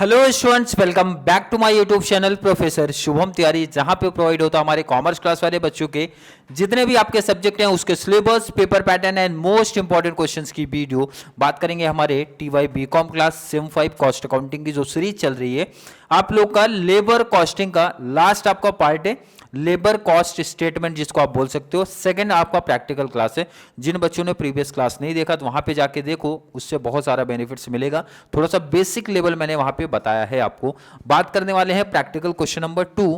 Hello students, welcome back to my YouTube channel professor Shubham Tiwari, जहां पे provide होता है हमारे कॉमर्स क्लास वाले बच्चों के जितने भी आपके सब्जेक्ट हैं उसके syllabus, paper pattern and most important questions की वीडियो। बात करेंगे हमारे TY BCom class sem 5 cost accounting की जो सीरीज चल रही है। आप लोग का लेबर कॉस्टिंग का लास्ट आपका पार्ट है, लेबर कॉस्ट स्टेटमेंट जिसको आप बोल सकते हो। सेकंड आपका प्रैक्टिकल क्लास है। जिन बच्चों ने प्रीवियस क्लास नहीं देखा तो वहां पे जाके देखो, उससे बहुत सारा बेनिफिट्स मिलेगा। थोड़ा सा बेसिक लेवल मैंने वहां पे बताया है आपको। बात करने वाले हैं practical question number 2।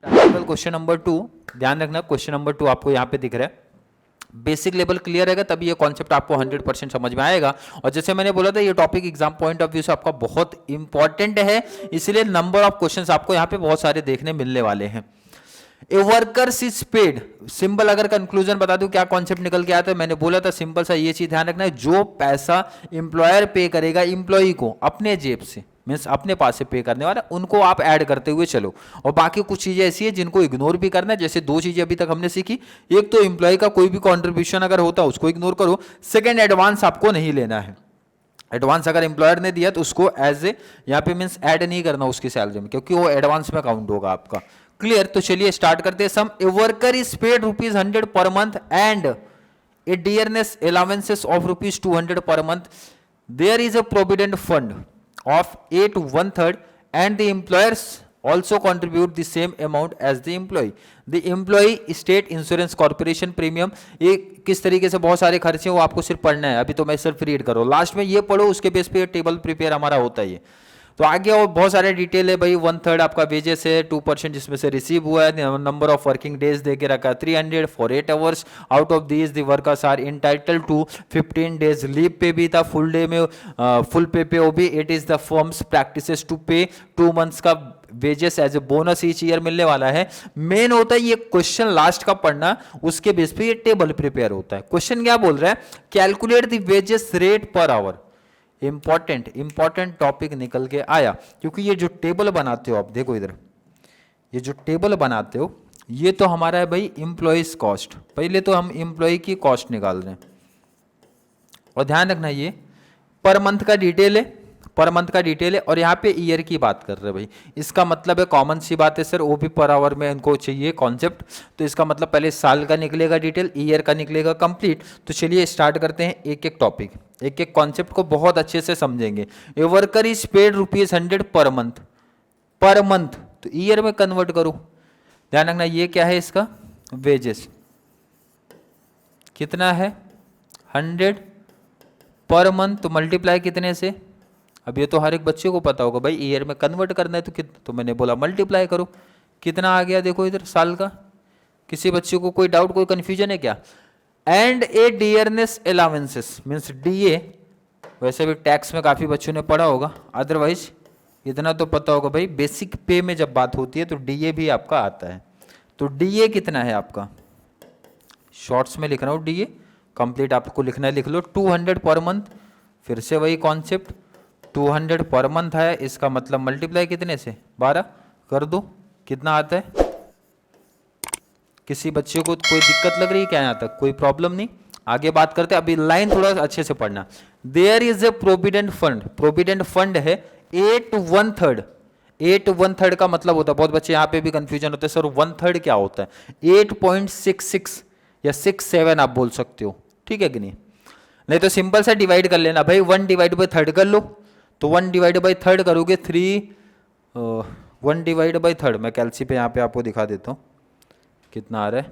Practical question number 2, ध्यान रखना क्वेश्चन नंबर 2 आपको यहाँ पे दिख रहा है। बेसिक लेवल क्लियर रहेगा तभी ये कॉन्सेप्ट आपको 100% समझ में आएगा। और जैसे मैंने बोला था ये topic exam point of view से आपका बहुत इंपॉर्टेंट है, इसलिए नंबर ऑफ क्वेश्चंस आपको यहाँ पे बहुत सारे देखने मिलने वाले हैं। ए वर्कर्स इज पेड, सिंपल अगर कंक्लूजन बता दूं क्या कॉन्सेप्ट निकल के आता है। मैंने बोला था सिंपल सा ये चीज ध्यान रखना है, जो पैसा इंप्लॉयर पे करेगा इंप्लॉई को अपने जेब से, मीन्स अपने पास से पे करने वाला, उनको आप ऐड करते हुए चलो। और बाकी कुछ चीजें ऐसी है जिनको इग्नोर भी करना है। जैसे दो चीजें अभी तक हमने सीखी, एक तो इंप्लॉय का कोई भी कॉन्ट्रीब्यूशन अगर होता है उसको इग्नोर करो। सेकेंड, एडवांस आपको नहीं लेना है। एडवांस अगर एम्प्लॉयर ने दिया तो उसको एज ए यहाँ पे मीन्स ऐड नहीं करना उसकी सैलरी में, क्योंकि वो एडवांस में काउंट होगा आपका। क्लियर? तो चलिए स्टार्ट करते हैं। Some a worker is paid ₹100 per month and a dearness allowances of ₹200 per month. There is a provident fund of 8 1/3 and the employers also contribute the same amount as the employee. The employee state insurance corporation premium, ये किस तरीके से बहुत सारे खर्चे हैं वो आपको सिर्फ पढ़ना है। अभी तो मैं सिर्फ रीड करो, लास्ट में ये पढ़ो, उसके बेस पे टेबल प्रिपेयर हमारा होता है। तो आगे और बहुत सारे डिटेल है भाई। 1/3 आपका वेजेस है, 2% जिसमें से रिसीव हुआ है। नंबर ऑफ वर्किंग डेज दे के रखा है 300 for 8 hours. Out of these the workers are entitled to 15 days leave pay भी था, फुल डे में फुल पे वो भी। It is the firm's practices to pay 2 months का wages as a bonus each year मिलने वाला है। Main होता है ये क्वेश्चन लास्ट का पढ़ना, उसके बेस पे ये टेबल प्रिपेयर होता है। क्वेश्चन क्या बोल रहा है? Calculate the wages rate per hour. Important topic निकल के आया, क्योंकि ये जो टेबल बनाते हो आप, देखो इधर ये जो टेबल बनाते हो ये तो हमारा है भाई एम्प्लॉइज कॉस्ट। पहले तो हम एम्प्लॉय की कॉस्ट निकाल रहे हैं, और ध्यान रखना ये पर मंथ का डिटेल है, पर मंथ का डिटेल है। और यहाँ पे ईयर की बात कर रहे हैं भाई। इसका मतलब है कॉमन सी बात है सर, वो भी पर आवर में इनको चाहिए कॉन्सेप्ट। तो इसका मतलब पहले साल का निकलेगा डिटेल, ईयर का निकलेगा कंप्लीट। तो चलिए स्टार्ट करते हैं, एक एक टॉपिक, एक एक कॉन्सेप्ट को बहुत अच्छे से समझेंगे। ए worker is paid ₹100 per month, per month तो ईयर में कन्वर्ट करो। ध्यान रखना ये क्या है, इसका वेजेस कितना है 100 पर मंथ, तो मल्टीप्लाई कितने से? अब ये तो हर एक बच्चे को पता होगा भाई, ईयर में कन्वर्ट करना है तो मैंने बोला मल्टीप्लाई करो। कितना आ गया देखो इधर साल का। किसी बच्चे को कोई डाउट, कोई कंफ्यूजन है क्या? And a dearness allowances means DA, वैसे भी टैक्स में काफी बच्चों ने पढ़ा होगा, अदरवाइज इतना तो पता होगा भाई, बेसिक पे में जब बात होती है तो डीए भी आपका आता है। तो डीए कितना है आपका, शॉर्ट्स में लिख रहा हूँ डीए, कंप्लीट आपको लिखना है, लिख लो 200 पर मंथ। फिर से वही कॉन्सेप्ट, 200 पर मंथ है, इसका मतलब मल्टीप्लाई कितने से 12 कर दो, कितना आता है? किसी बच्चे को कोई दिक्कत लग रही है क्या यहाँ तक? कोई प्रॉब्लम नहीं, आगे बात करते हैं। अभी लाइन थोड़ा अच्छे से पढ़ना। There is a provident fund, provident fund है 8 1/3। 8 1/3 का मतलब होता है, बहुत बच्चे यहाँ पे भी कंफ्यूजन होते हैं सर 1/3 क्या होता है? 8.66 या 67 आप बोल सकते हो, ठीक है कि नहीं तो सिंपल सा डिवाइड कर लेना भाई, 1/3 कर लो। तो 1/3 करोगे 1/3 मैं कैलसी पे यहाँ पे आपको दिखा देता हूँ कितना आ रहा है।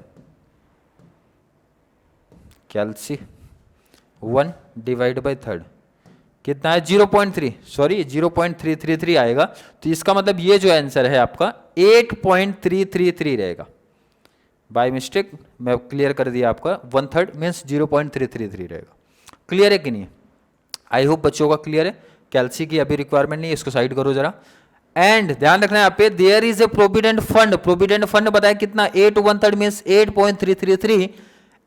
कैलसी 1/3 कितना है? 0.3, सॉरी 0.333 आएगा। तो इसका मतलब ये जो आंसर है आपका 8.333 रहेगा। बाय मिस्टेक मैं क्लियर कर दिया आपका, 1/3 मीन्स 0.333 रहेगा। क्लियर है कि नहीं? आई होप बच्चों का क्लियर है। कैलसी की अभी रिक्वायरमेंट नहीं है, इसको साइड करो जरा। एंड ध्यान रखना यहाँ पे there is a provident fund, provident fund बताया कितना 8/1/3 means 8.333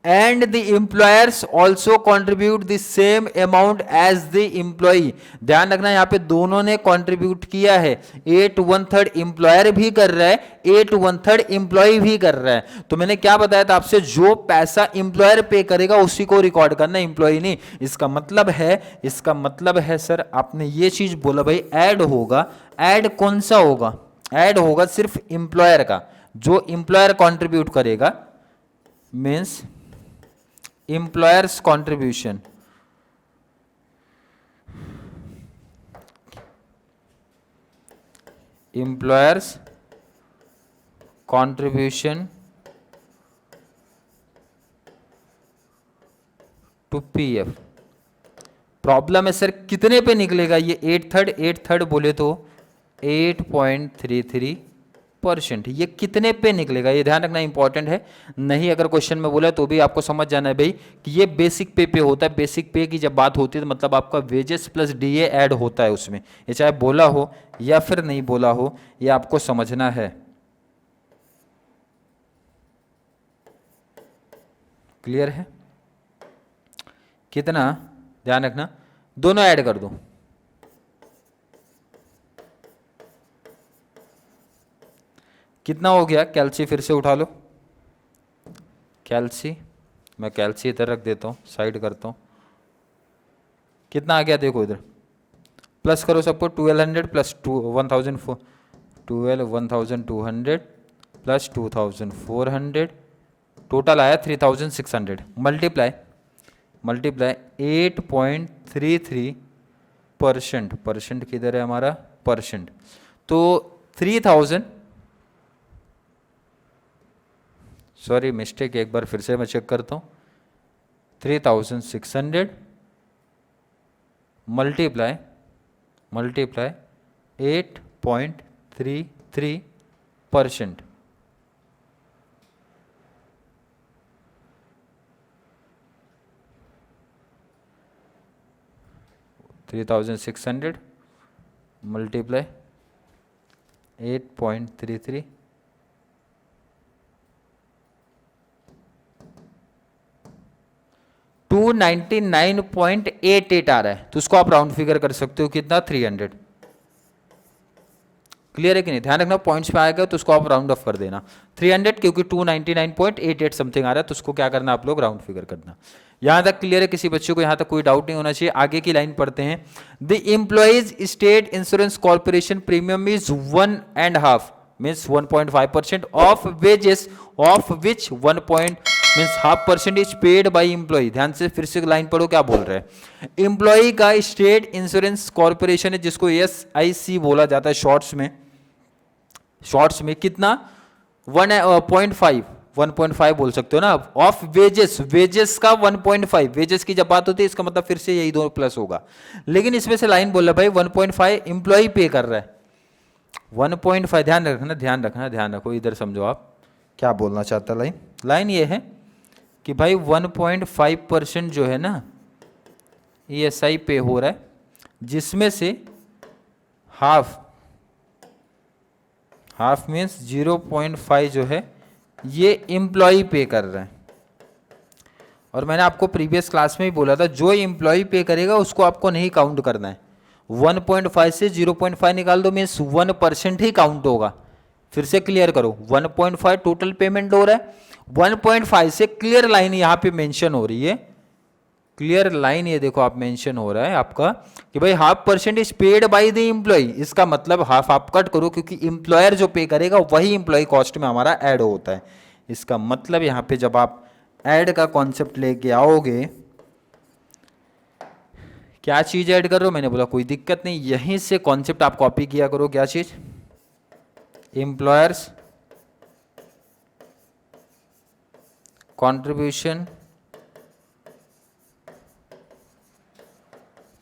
and the employers also contribute the same amount as the employee. ध्यान रखना यहाँ पे दोनों ने कॉन्ट्रीब्यूट किया है, 8/1/3 एम्प्लॉयर भी कर रहा है, 8/1/3 एम्प्लॉय भी कर रहा है। तो मैंने क्या बताया था आपसे, जो पैसा एम्प्लॉयर पे करेगा उसी को रिकॉर्ड करना, एम्प्लॉय नहीं। इसका मतलब है सर आपने ये चीज बोला भाई ऐड होगा, ऐड कौन सा होगा, ऐड होगा सिर्फ एम्प्लॉयर का, जो एम्प्लॉयर कॉन्ट्रीब्यूट करेगा means employers contribution, employers contribution to PF। Problem है सर कितने पे निकलेगा ये 8/3 बोले तो 8.33%, ये कितने पे निकलेगा ये ध्यान रखना इंपॉर्टेंट है। नहीं अगर क्वेश्चन में बोला तो भी आपको समझ जाना है भाई कि ये बेसिक पे होता है। बेसिक पे की जब बात होती है तो मतलब आपका वेजेस प्लस डीए ऐड होता है उसमें, ये चाहे बोला हो या फिर नहीं बोला हो, ये आपको समझना है। क्लियर है? कितना ध्यान रखना, दोनों ऐड कर दो, कितना हो गया कैल्सी फिर से उठा लो, कैल्सी मैं कैल्सी इधर रख देता हूँ, साइड करता हूँ, कितना आ गया देखो इधर, प्लस करो सबको 1200 प्लस 1200 प्लस 2400 टोटल आया 3600 मल्टीप्लाई 8.33%, परसेंट किधर है हमारा परसेंट, तो 3000 सॉरी मिस्टेक, एक बार फिर से मैं चेक करता हूँ, 3600 मल्टीप्लाई 8.33%, $3,600 मल्टीप्लाई 8.33 $299.88 आ रहा है, तो उसको आप राउंड फिगर कर सकते हो कितना 300। क्लियर है कि नहीं? ध्यान रखना पॉइंट्स पे आएगा तो उसको आप राउंड ऑफ कर देना 300, क्योंकि 299.88 समथिंग आ रहा है, तो उसको क्या करना आप लोग राउंड फिगर करना। यहां तक क्लियर है? किसी बच्चे को यहां तक कोई डाउट नहीं होना चाहिए। आगे की लाइन पढ़ते हैं। The employees state insurance corporation premium is 1.5 means 1.5% of wages of which 1 means 0.5% is paid by employee. ध्यान से फिर से लाइन पढ़ो क्या बोल रहे हैं। एम्प्लॉय का स्टेट इंश्योरेंस कॉर्पोरेशन है जिसको SIC बोला जाता है शॉर्ट्स में कितना 1.5 बोल सकते हो ना ऑफ वेजेस का 1.5। वेजेस की जब बात होती है इसका मतलब फिर से यही दो प्लस होगा, लेकिन इसमें से लाइन बोल रहा है भाई 1.5 एम्प्लॉय पे कर रहा है 1.5। ध्यान रखो, इधर समझो आप क्या बोलना चाहता है। लाइन ये है कि भाई 1.5% जो है ना ESI पे हो रहा है, जिसमें से हाफ मीन्स 0.5 जो है ये एम्प्लॉय पे कर रहा है। और मैंने आपको प्रीवियस क्लास में ही बोला था जो एम्प्लॉय पे करेगा उसको आपको नहीं काउंट करना है। 1.5 से 0.5 निकाल दो मीन्स 1% ही काउंट होगा। फिर से क्लियर करो, 1.5 टोटल पेमेंट हो रहा है, 1.5 से क्लियर लाइन यहां पे मेंशन हो रही है, क्लियर लाइन ये देखो आप मेंशन हो रहा है आपका कि भाई 0.5% is paid by the employee. इसका मतलब हाफ आप कट करो क्योंकि एम्प्लॉयर जो पे करेगा वही एम्प्लॉय कॉस्ट में हमारा ऐड होता है। इसका मतलब यहां पे जब आप ऐड का कॉन्सेप्ट लेके आओगे, क्या चीज ऐड कर रहे हो, मैंने बोला कोई दिक्कत नहीं, यहीं से कॉन्सेप्ट आप कॉपी किया करो। क्या चीज? एम्प्लॉयर्स कंट्रीब्यूशन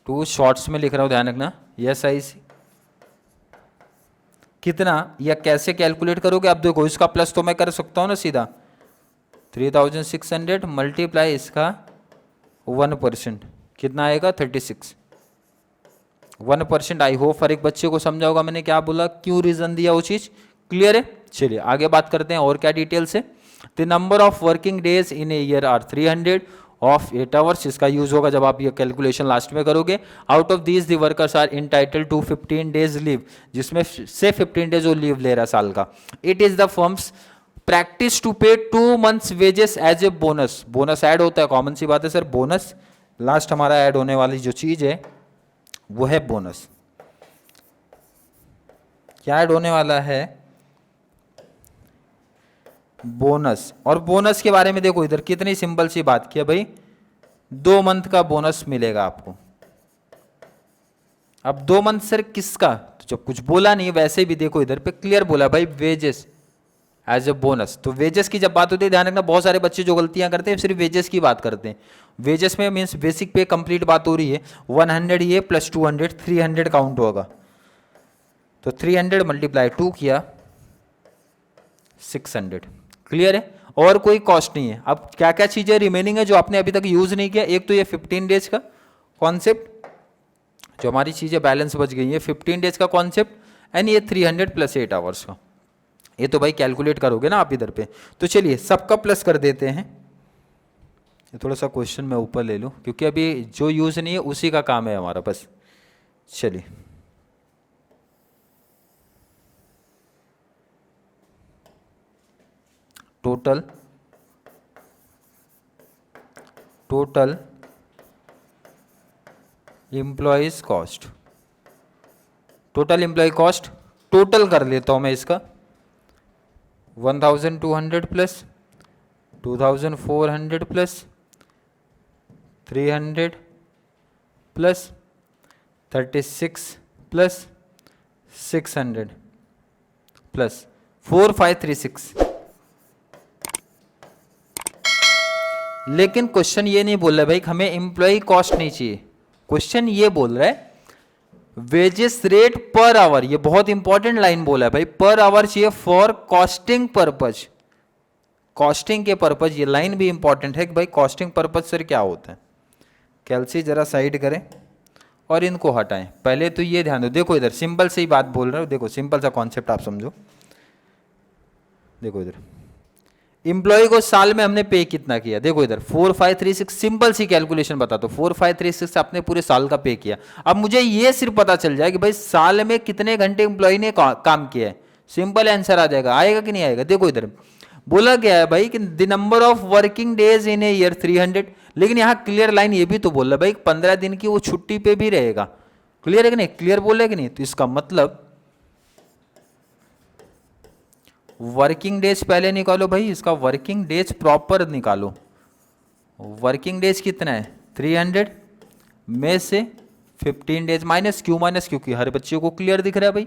टू शॉर्ट्स में लिख रहा हूं, ध्यान रखना SIC कितना या कैसे कैलकुलेट करोगे आप देखो। इसका प्लस तो मैं कर सकता हूं ना सीधा, 3600 मल्टीप्लाई इसका 1% कितना आएगा 36। 1%। आई होप हर एक बच्चे को समझा होगा मैंने क्या बोला, क्यों रीजन दिया, वो चीज क्लियर है। चलिए आगे बात करते हैं और क्या डिटेल से। The number of working days in a year are 300 of 8 hours. इसका यूज होगा जब आप ये कैलकुलेशन लास्ट में करोगे। Out of these the workers are entitled to 15 days leave, जिसमें से 15 डेज वो लीव ले रहा है साल का। It is the firms practice to pay 2 months wages as a bonus. Bonus add होता है, कॉमन सी बात है सर, बोनस लास्ट हमारा ऐड होने वाली जो चीज है वो है बोनस। क्या ऐड होने वाला है, बोनस। और बोनस के बारे में देखो इधर कितनी सिंपल सी बात की है भाई, 2 month का बोनस मिलेगा आपको। अब 2 month सर किसका, तो जब कुछ बोला नहीं वैसे भी देखो इधर पे क्लियर बोला भाई वेजेस एज ए बोनस। तो वेजेस की जब बात होती है ध्यान रखना, बहुत सारे बच्चे जो गलतियां करते हैं सिर्फ वेजेस की बात करते हैं। वेजेस में मीन्स बेसिक पे कंप्लीट बात हो रही है। 100 ये प्लस 200 300 काउंट होगा। तो 300 मल्टीप्लाई 2 किया 600। क्लियर है, और कोई कॉस्ट नहीं है। अब क्या क्या चीजें रिमेनिंग है जो आपने अभी तक यूज नहीं किया, एक तो ये 15 डेज का कॉन्सेप्ट, जो हमारी चीजें बैलेंस बच गई है 15 डेज का कॉन्सेप्ट, एंड ये 300 प्लस 8 आवर्स का। ये तो भाई कैलकुलेट करोगे ना आप इधर पे। तो चलिए सबका प्लस कर देते हैं। ये थोड़ा सा क्वेश्चन मैं ऊपर ले लूं क्योंकि अभी जो यूज नहीं है उसी का काम है हमारा बस। चलिए total employees cost, total employee cost total कर लेता हूं मैं इसका। 1200 plus 2400 plus 300 plus 36 plus 600 plus 4536। लेकिन क्वेश्चन ये नहीं बोल रहा भाई हमें एम्प्लॉय कॉस्ट नहीं चाहिए, क्वेश्चन ये बोल रहा है वेजेस रेट पर आवर। ये बहुत इंपॉर्टेंट लाइन बोला है भाई, पर आवर चाहिए फॉर कॉस्टिंग पर्पज। कॉस्टिंग के पर्पज, ये लाइन भी इंपॉर्टेंट है कि भाई कॉस्टिंग पर्पज सर क्या होता है। कैलसी जरा साइड करें और इनको हटाएं। पहले तो ये ध्यान दो, देखो इधर सिंपल से ही बात बोल रहे हो, देखो सिंपल सा कॉन्सेप्ट आप समझो। देखो इधर इंप्लॉय को साल में हमने पे कितना किया, देखो इधर 4536, सिंपल सी कैलकुलेशन बता दो। 4536 आपने पूरे साल का पे किया। अब मुझे ये सिर्फ पता चल जाए कि भाई साल में कितने घंटे इंप्लॉय ने काम किया है, सिंपल आंसर आ जाएगा। आएगा कि नहीं आएगा, देखो इधर बोला गया है भाई कि the number of working days in a year 300। लेकिन यहाँ क्लियर लाइन ये भी तो बोल रहा है भाई 15 दिन की वो छुट्टी पे भी रहेगा। क्लियर है कि नहीं, क्लियर बोले कि नहीं। तो इसका मतलब वर्किंग डेज पहले निकालो भाई, इसका वर्किंग डेज प्रॉपर निकालो। वर्किंग डेज कितना है 300 में से 15 डेज माइनस क्यों की हर बच्चे को क्लियर दिख रहा है भाई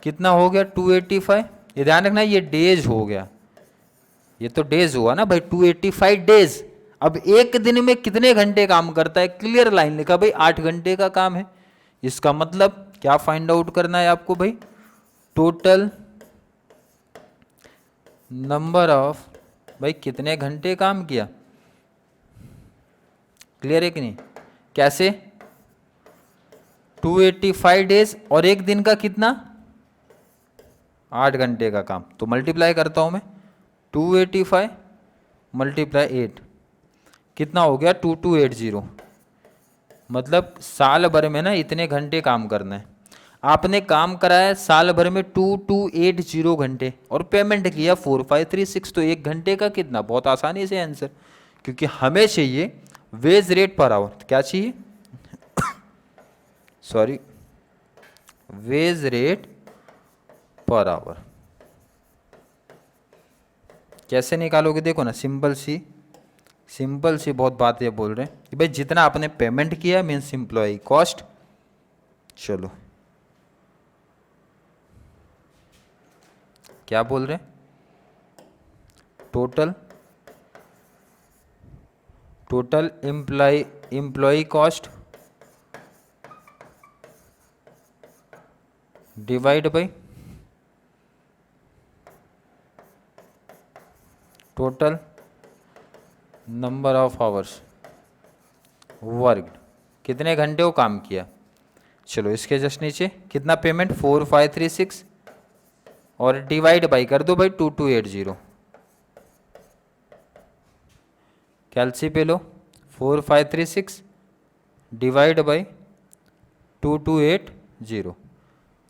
कितना हो गया 285। ये ध्यान रखना ये डेज हो गया, ये तो डेज हुआ ना भाई 285 डेज। अब एक दिन में कितने घंटे काम करता है, क्लियर लाइन लिखा भाई 8 घंटे का काम है। इसका मतलब क्या फाइंड आउट करना है आपको भाई, टोटल नंबर ऑफ, भाई कितने घंटे काम किया। क्लियर है कि नहीं, कैसे 285 डेज और एक दिन का कितना 8 घंटे का काम। तो मल्टीप्लाई करता हूं मैं 285 मल्टीप्लाई 8 कितना हो गया 2280। मतलब साल भर में ना इतने घंटे काम करना है। आपने काम कराया साल भर में 2280 घंटे और पेमेंट किया 4536। तो एक घंटे का कितना, बहुत आसानी से आंसर, क्योंकि हमें चाहिए वेज रेट पर आवर। क्या चाहिए sorry, wage rate per hour. कैसे निकालोगे, देखो ना सिंपल सी बहुत बात ये बोल रहे हैं कि भाई जितना आपने पेमेंट किया मीन्स एम्प्लॉय कॉस्ट। चलो क्या बोल रहे हैं, total employee cost divide by total number of hours worked. कितने घंटे वो काम किया। चलो इसके जस्ट नीचे कितना पेमेंट 4536 और डिवाइड बाई कर दो भाई 2280। कैलसी पे लो 4536 डिवाइड बाई 2280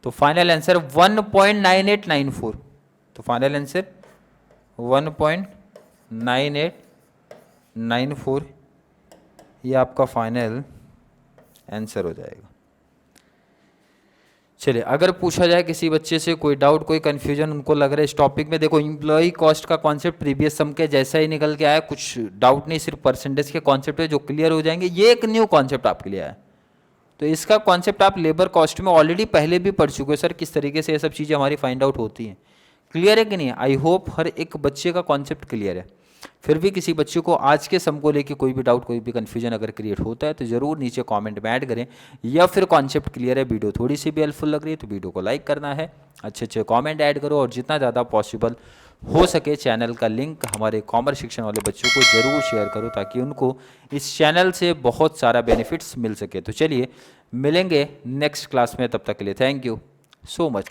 तो फाइनल आंसर 1.9894। तो फाइनल आंसर 1.9894 ये आपका फाइनल आंसर हो जाएगा। चलिए अगर पूछा जाए किसी बच्चे से कोई डाउट कोई कंफ्यूजन उनको लग रहा है इस टॉपिक में, देखो एम्प्लॉय कॉस्ट का कॉन्सेप्ट प्रीवियस सम के जैसा ही निकल के आया, कुछ डाउट नहीं, सिर्फ परसेंटेज के कॉन्सेप्ट है जो क्लियर हो जाएंगे। ये एक न्यू कॉन्सेप्ट आपके लिए आया, तो इसका कॉन्सेप्ट आप लेबर कॉस्ट में ऑलरेडी पहले भी पढ़ चुके हो सर, किस तरीके से ये सब चीज़ें हमारी फाइंड आउट होती हैं। क्लियर है कि नहीं? आई होप हर एक बच्चे का कॉन्सेप्ट क्लियर है। फिर भी किसी बच्चे को आज के सम को लेके कोई भी डाउट कोई भी कन्फ्यूजन अगर क्रिएट होता है तो ज़रूर नीचे कमेंट में ऐड करें, या फिर कॉन्सेप्ट क्लियर है, वीडियो थोड़ी सी भी हेल्पफुल लग रही है तो वीडियो को लाइक करना है, अच्छे अच्छे कमेंट ऐड करो, और जितना ज़्यादा पॉसिबल हो सके चैनल का लिंक हमारे कॉमर्स शिक्षण वाले बच्चों को ज़रूर शेयर करो ताकि उनको इस चैनल से बहुत सारा बेनिफिट्स मिल सके। तो चलिए मिलेंगे नेक्स्ट क्लास में, तब तक के लिए थैंक यू सो मच।